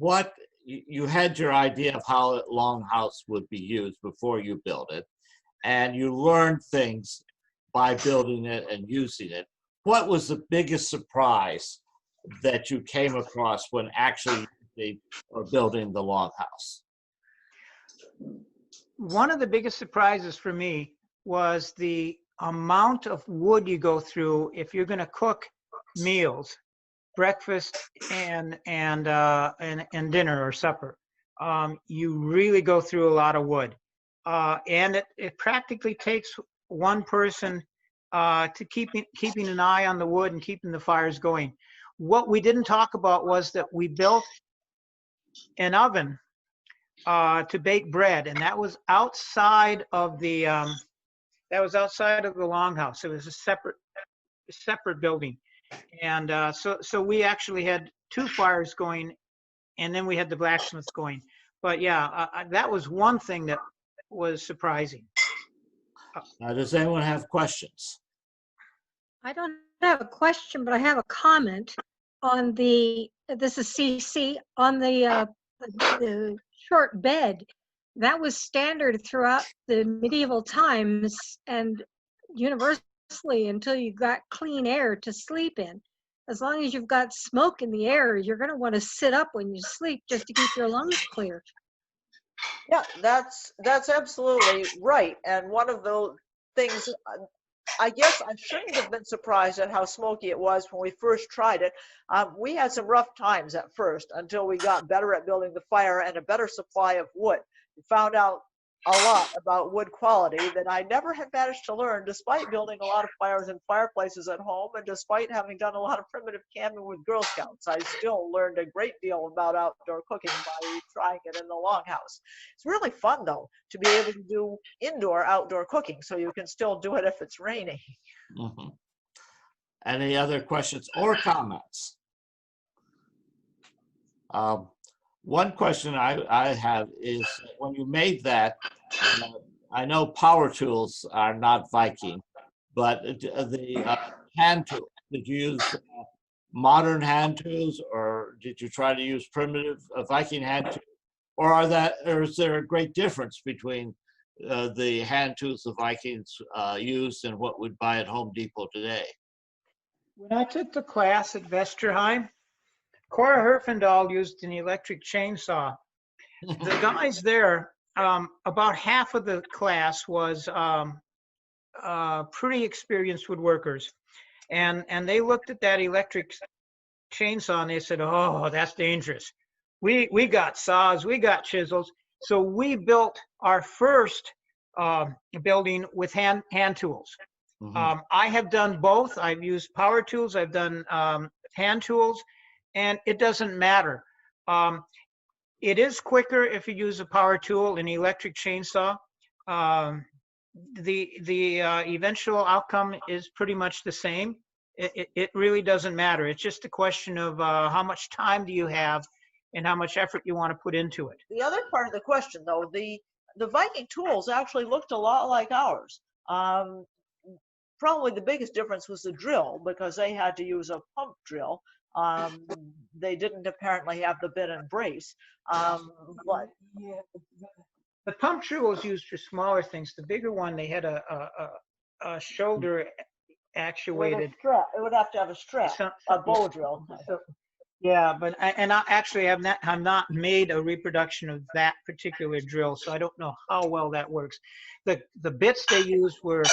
what you had your idea of how a longhouse would be used before you built it, and you learned things by building it and using it. What was the biggest surprise that you came across when actually using or building the longhouse? One of the biggest surprises for me was the amount of wood you go through if you're going to cook meals, breakfast and dinner or supper. You really go through a lot of wood, and it practically takes one person to keeping an eye on the wood and keeping the fires going. What we didn't talk about was that we built an oven to bake bread, and that was outside of the longhouse. It was a separate building, and so we actually had two fires going, and then we had the blacksmith going. But yeah, that was one thing that was surprising. Does anyone have questions? I don't have a question, but I have a comment on this is CC, on the short bed. That was standard throughout the medieval times and universally until you got clean air to sleep in. As long as you've got smoke in the air, you're going to want to sit up when you sleep just to keep your lungs clear. Yeah, that's absolutely right. And one of the things, I guess I shouldn't have been surprised at how smoky it was when we first tried it. We had some rough times at first until we got better at building the fire and a better supply of wood. We found out a lot about wood quality that I never had managed to learn, despite building a lot of fires and fireplaces at home, and despite having done a lot of primitive camping with Girl Scouts. I still learned a great deal about outdoor cooking by trying it in the longhouse. It's really fun, though, to be able to do outdoor cooking, so you can still do it if it's raining. Mm-hmm. Any other questions or comments? One question I have is, when you made that, I know power tools are not Viking, but the hand tools, did you use modern hand tools, or did you try to use primitive Viking hand tools? Or is there a great difference between the hand tools the Vikings used and what we'd buy at Home Depot today? When I took the class at Vesterheim, Cora Herfindahl used an electric chainsaw. The guys there, about half of the class was pretty experienced woodworkers, and they looked at that electric chainsaw and they said, "Oh, that's dangerous. We got saws, we got chisels." So we built our first building with hand tools. Mm-hmm. I have done both. I've used power tools. I've done hand tools. And it doesn't matter. It is quicker if you use a power tool, an electric chainsaw. The eventual outcome is pretty much the same. It really doesn't matter. It's just a question of how much time do you have and how much effort you want to put into it. The other part of the question, though, the Viking tools actually looked a lot like ours. Probably the biggest difference was the drill, because they had to use a pump drill. They didn't apparently have the bit and brace. But the pump drill was used for smaller things. The bigger one, they had a shoulder actuated. It would have to have a strap, a bow drill. Yeah, but I actually have not made a reproduction of that particular drill, so I don't know how well that works. The bits they used were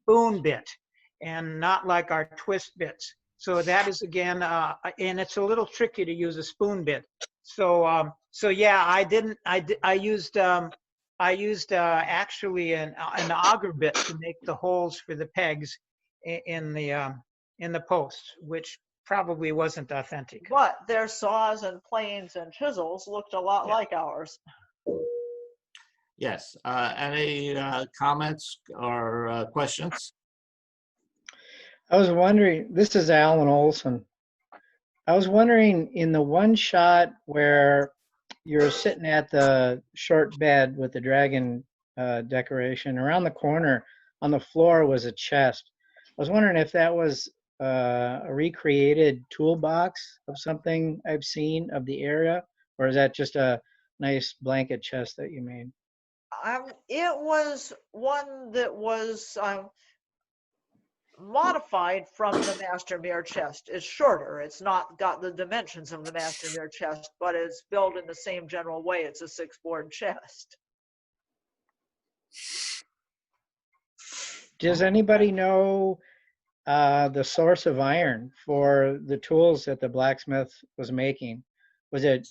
spoon bit, and not like our twist bits. So that is, again, and it's a little tricky to use a spoon bit. So yeah, I used actually an auger bit to make the holes for the pegs in the posts, which probably wasn't authentic. But their saws and planes and chisels looked a lot like ours. Yes. Any comments or questions? I was wondering, this is Alan Olson. I was wondering, in the one shot where you're sitting at the short bed with the dragon decoration, around the corner on the floor was a chest. I was wondering if that was a recreated toolbox of something I've seen of the area, or is that just a nice blanket chest that you made? It was one that was modified from the Master Mirror chest. It's shorter. It's not got the dimensions of the Master Mirror chest, but it's built in the same general way. It's a 6-board chest. Does anybody know the source of iron for the tools that the blacksmith was making? Was it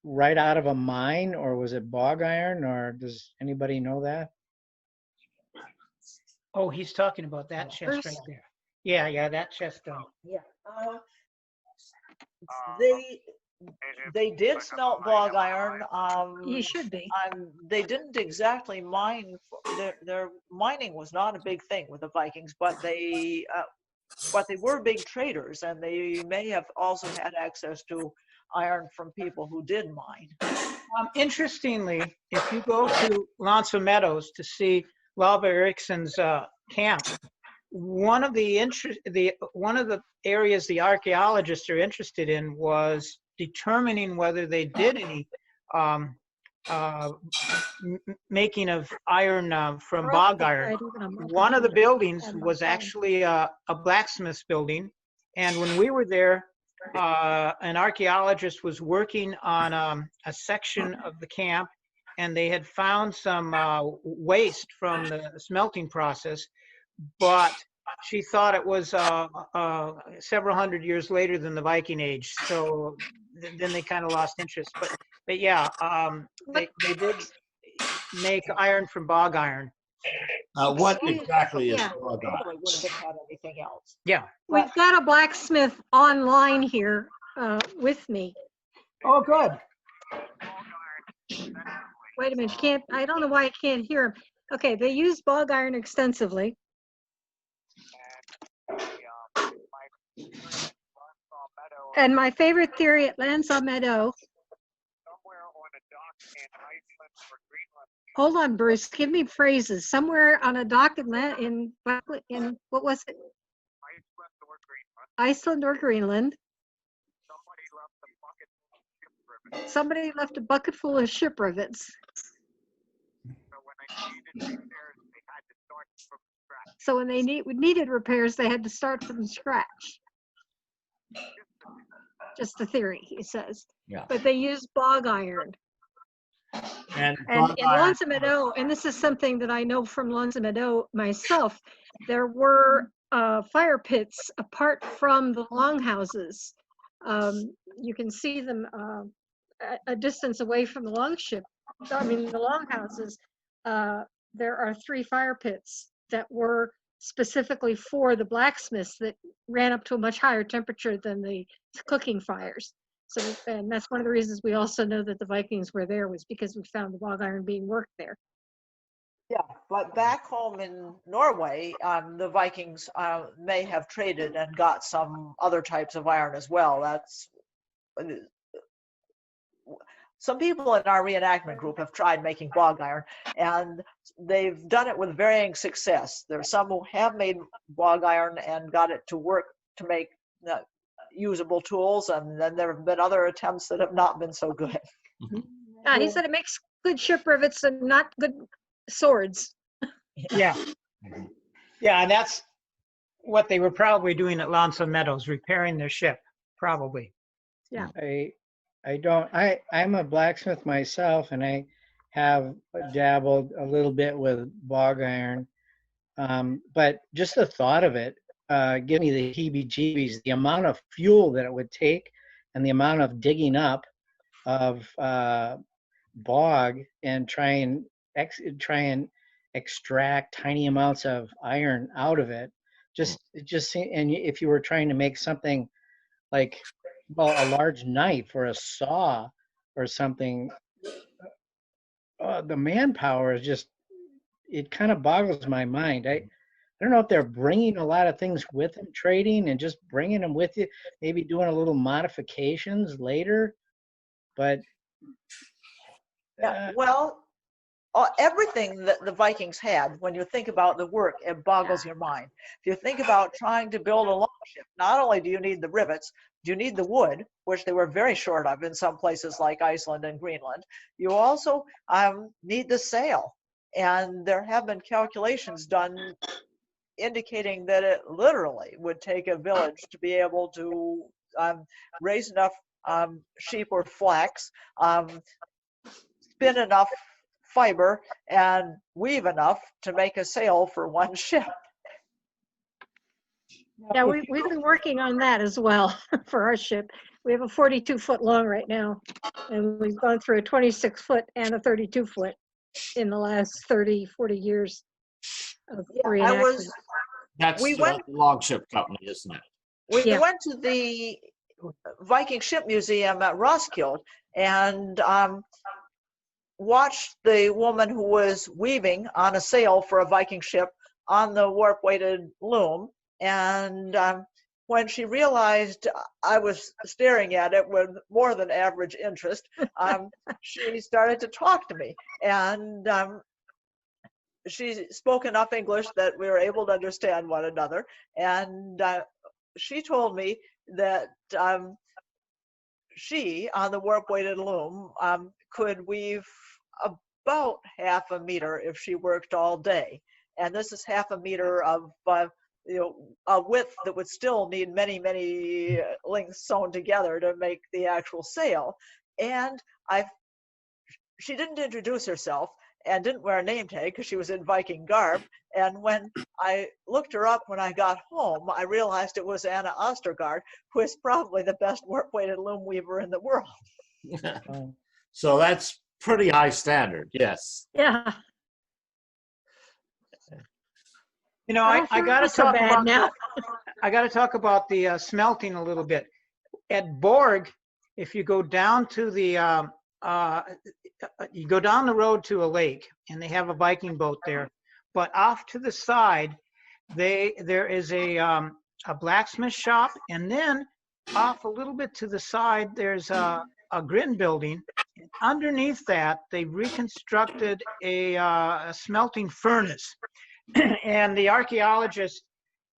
right out of a mine, or was it bog iron, or does anybody know that? Oh, he's talking about that chest right there. Yeah, yeah, that chest. Yeah. They did smelt bog iron. You should be. They didn't exactly mine. Their mining was not a big thing with the Vikings, but they were big traders, and they may have also had access to iron from people who did mine. Interestingly, if you go to Lonzo Meadows to see Lava Ericsson's camp, one of the areas the archaeologists are interested in was determining whether they did any making of iron from bog iron. One of the buildings was actually a blacksmith's building, and when we were there, an archaeologist was working on a section of the camp, and they had found some waste from the smelting process, but she thought it was several hundred years later than the Viking Age, so then they kind of lost interest. But yeah, they did make iron from bog iron. What exactly is Yeah. bog iron? Probably wouldn't have had anything else. Yeah. We've got a blacksmith online here with me. Oh, good. Wait a minute, I don't know why I can't hear him. Okay, they use bog iron extensively. And my favorite theory at Lanza Meadow. Hold on, Bruce, give me phrases. Somewhere on a dock in what was it? Iceland or Greenland. Somebody left a bucket full of ship rivets. So when they needed repairs, they had to start from scratch. Just a theory, he says. Yeah. But they use bog iron. And And bog in iron- Lanza Meadow, and this is something that I know from Lanza Meadow myself, there were fire pits apart from the longhouses. You can see them a distance away from the the longhouses. There are 3 fire pits that were specifically for the blacksmiths that ran up to a much higher temperature than the cooking fires. So, and that's one of the reasons we also know that the Vikings were there, was because we found the bog iron being worked there. Yeah, but back home in Norway, the Vikings may have traded and got some other types of iron as well. That's some people in our reenactment group have tried making bog iron, and they've done it with varying success. There are some who have made bog iron and got it to work to make usable tools, and then there have been other attempts that have not been so good. He said it makes good ship rivets and not good swords. Yeah. Yeah, and that's what they were probably doing at Lonzo Meadows, repairing their ship, probably. Yeah. I'm a blacksmith myself, and I have dabbled a little bit with bog iron. But just the thought of it gives me the heebie-jeebies, the amount of fuel that it would take and the amount of digging up of bog and try and extract tiny amounts of iron out of it. And if you were trying to make something like, well, a large knife or a saw or something, the manpower is just, it kind of boggles my mind. I don't know if they're bringing a lot of things with them, trading and just bringing them with you, maybe doing a little modifications later, but Yeah, well, everything that the Vikings had, when you think about the work, it boggles your mind. If you think about trying to build a longship, not only do you need the rivets, you need the wood, which they were very short of in some places like Iceland and Greenland. You also need the sail. And there have been calculations done indicating that it literally would take a village to be able to raise enough sheep or flax, spin enough fiber, and weave enough to make a sail for one ship. Yeah, we've been working on that as well for our ship. We have a 42-foot long right now, and we've gone through a 26-foot and a 32-foot in the last 30, 40 years of reenactment. That's We went- the Longship Company, isn't it? We Yeah. went to the Viking Ship Museum at Roskilde and watched the woman who was weaving on a sail for a Viking ship on the warp-weighted loom. And when she realized I was staring at it with more than average interest, she started to talk to me. And she spoke enough English that we were able to understand one another. And she told me that she, on the warp-weighted loom, could weave about half a meter if she worked all day. And this is half a meter of a width that would still need many, many lengths sewn together to make the actual sail. And she didn't introduce herself and didn't wear a name tag because she was in Viking garb. And when I looked her up when I got home, I realized it was Anna Ostergaard, who is probably the best warp-weighted loom weaver in the world. So that's pretty high standard, yes. Yeah. You know, I I don't feel got to so talk bad about now. I got to talk about the smelting a little bit. At Borg, if you go down to the you go down the road to a lake, and they have a Viking boat there. But off to the side, there is a blacksmith shop, and then off a little bit to the side, there's a grin building. Underneath that, they reconstructed a smelting furnace, and the archaeologists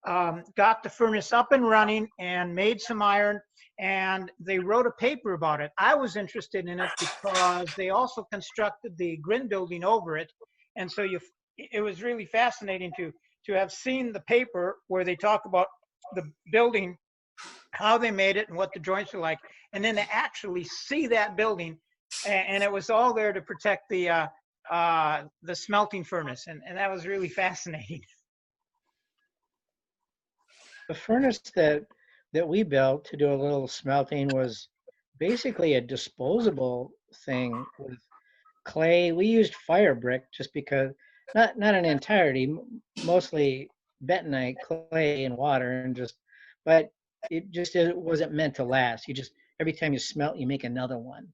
got the furnace up and running and made some iron, and they wrote a paper about it. I was interested in it because they also constructed the grin building over it, and so it was really fascinating to have seen the paper where they talk about the building, how they made it and what the joints are like, and then to actually see that building, and it was all there to protect the smelting furnace, and that was really fascinating. The furnace that we built to do a little smelting was basically a disposable thing with clay. We used fire brick just because, not in entirety, mostly bentonite, clay, and water, but it wasn't meant to last. You just, every time you smelt, you make another one.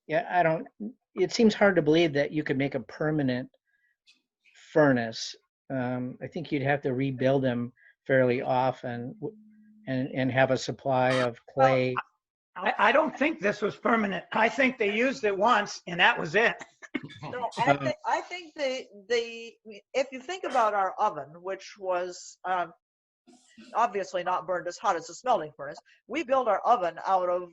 Yeah, it seems hard to believe that you could make a permanent furnace. I think you'd have to rebuild them fairly often and have a supply of clay. I don't think this was permanent. I think they used it once, and that was it. No, I think if you think about our oven, which was obviously not burned as hot as a smelting furnace, we built our oven out of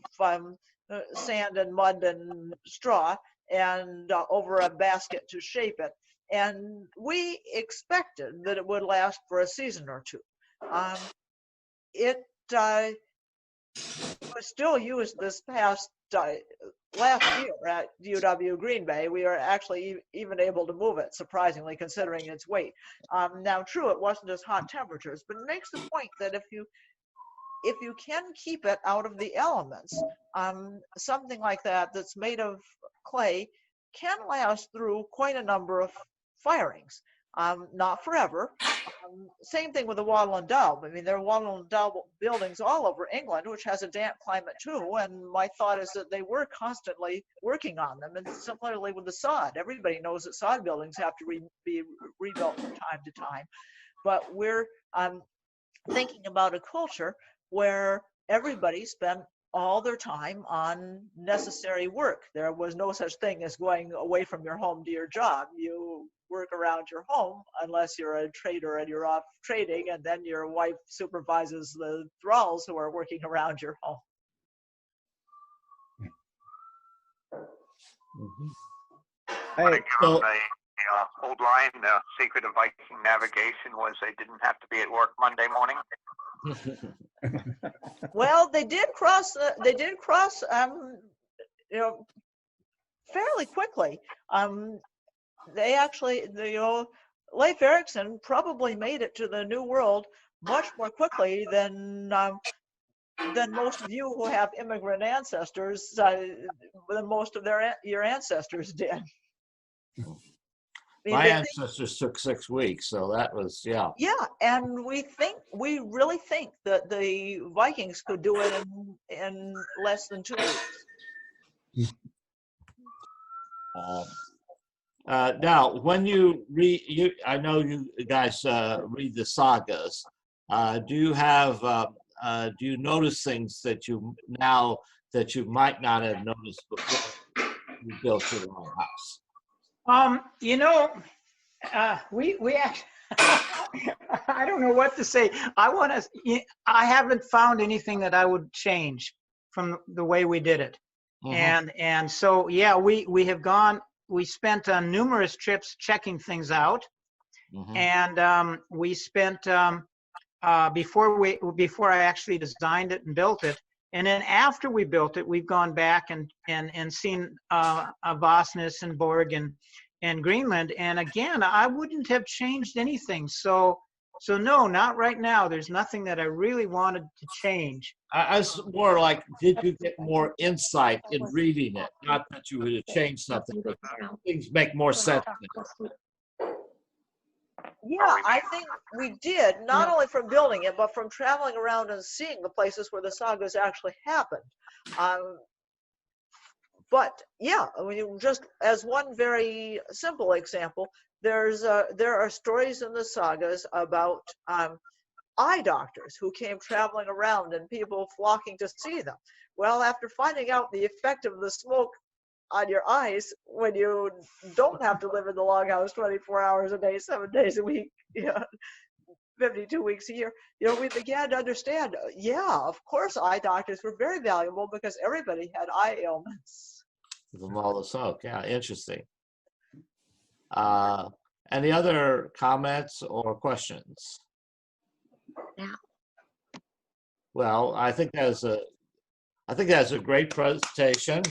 sand and mud and straw and over a basket to shape it. And we expected that it would last for a season or two. It was still used this past last year at UW Green Bay. We were actually even able to move it, surprisingly, considering its weight. Now, true, it wasn't as hot temperatures, but it makes the point that if you can keep it out of the elements, something like that that's made of clay can last through quite a number of firings. Not forever. Same thing with the wattle and daub. I mean, there are wattle and daub buildings all over England, which has a damp climate too. And my thought is that they were constantly working on them. And similarly with the sod, everybody knows that sod buildings have to be rebuilt from time to time. But we're thinking about a culture where everybody spent all their time on necessary work. There was no such thing as going away from your home to your job. You work around your home unless you're a trader and you're off trading, and then your wife supervises the thralls who are working around your home. Mhm. Want to I, give So- them the old line, the secret of Viking navigation was they didn't have to be at work Monday morning. Well, they did cross, you know, fairly quickly. They actually, Leif Erikson probably made it to the New World much more quickly than most of you who have immigrant ancestors, than most of your ancestors did. I mean, My they ancestors took 6 weeks, so that was, yeah. yeah, and we really think that the Vikings could do it in less than 2 weeks. Now, when you read, I know you guys read the sagas. Do you notice things that you might not have noticed before you built your own house? You know, we actually, I don't know what to say. I haven't found anything that I would change from the way we did it. Mhm. And so, yeah, we spent numerous trips checking things out. Mhm. And we spent, before I actually designed it and built it. And then after we built it, we've gone back and seen Vossness and Borg and Greenland. And again, I wouldn't have changed anything. So no, not right now. There's nothing that I really wanted to change. I was more like, did you get more insight in reading it? Not that you would have changed something, but things make more sense. Yeah, I think we did, not only from building it, but from traveling around and seeing the places where the sagas actually happened. But yeah, I mean, just as one very simple example, there are stories in the sagas about eye doctors who came traveling around and people flocking to see them. Well, after finding out the effect of the smoke on your eyes when you don't have to live in the loghouse 24 hours a day, 7 days a week, 52 weeks a year, we began to understand, yeah, of course, eye doctors were very valuable because everybody had eye ailments. From all the smoke, yeah, interesting. Any other comments or questions? Yeah. Well, I think that's a great presentation.